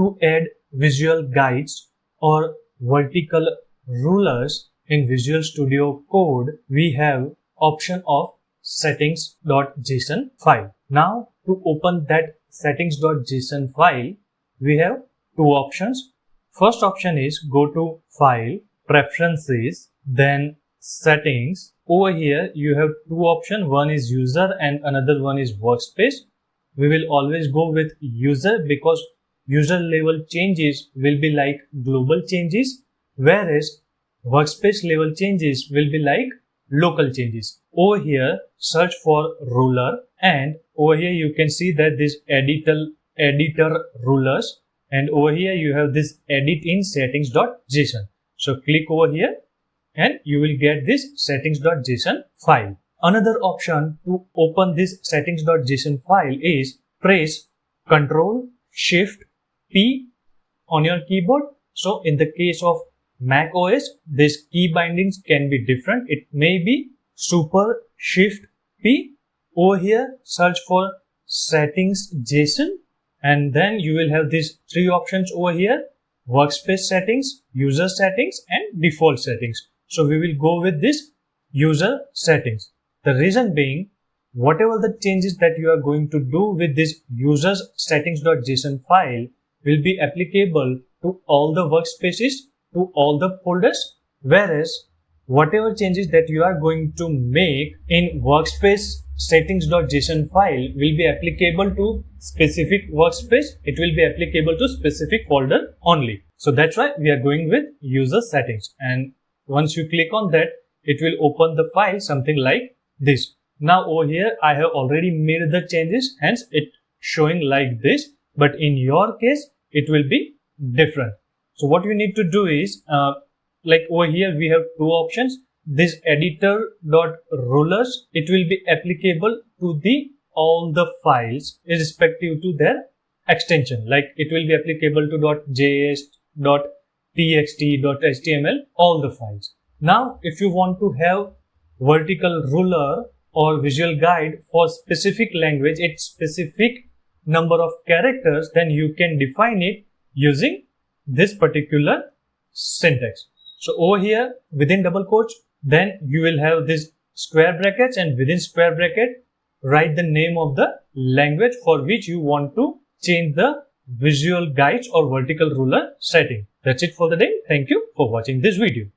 to add visual guides or vertical rulers in Visual Studio Code, we have option of settings.json file. Now to open that settings.json file, we have two options. First option is go to File, Preferences, then Settings. Over here you have two options. One is User and another one is Workspace. We will always go with User because user level changes will be like global changes, whereas workspace level changes will be like local changes. Over here search for ruler, and over here you can see that this editor rulers, and over here you have this edit in settings.json. So click over here and you will get this settings.json file. Another option to open this settings.json file is press Ctrl Shift P on your keyboard. So in the case of Mac OS, these key bindings can be different. It may be Super Shift P. Over here search for settings.json, and then you will have these three options over here: workspace settings, user settings, and default settings. So we will go with this user settings. The reason being, whatever the changes that you are going to do with this users settings.json file will be applicable to all the workspaces, to all the folders, whereas whatever changes that you are going to make in workspace settings.json file will be applicable to specific workspace. It will be applicable to specific folder only. So that's why we are going with user settings, and once you click on that, it will open the file something like this. Now over here I have already made the changes, hence it showing like this, but in your case it will be different. So what you need to do is like over here we have two options. This editor.rulers, it will be applicable to the all the files irrespective to their extension. Like it will be applicable to .js, .txt, .html, all the files. Now if you want to have vertical ruler or visual guide for specific language, its specific number of characters, then you can define it using this particular syntax. So over here within double quotes, then you will have this square brackets, and within square bracket write the name of the language for which you want to change the visual guides or vertical ruler setting. That's it for the day. Thank you for watching this video.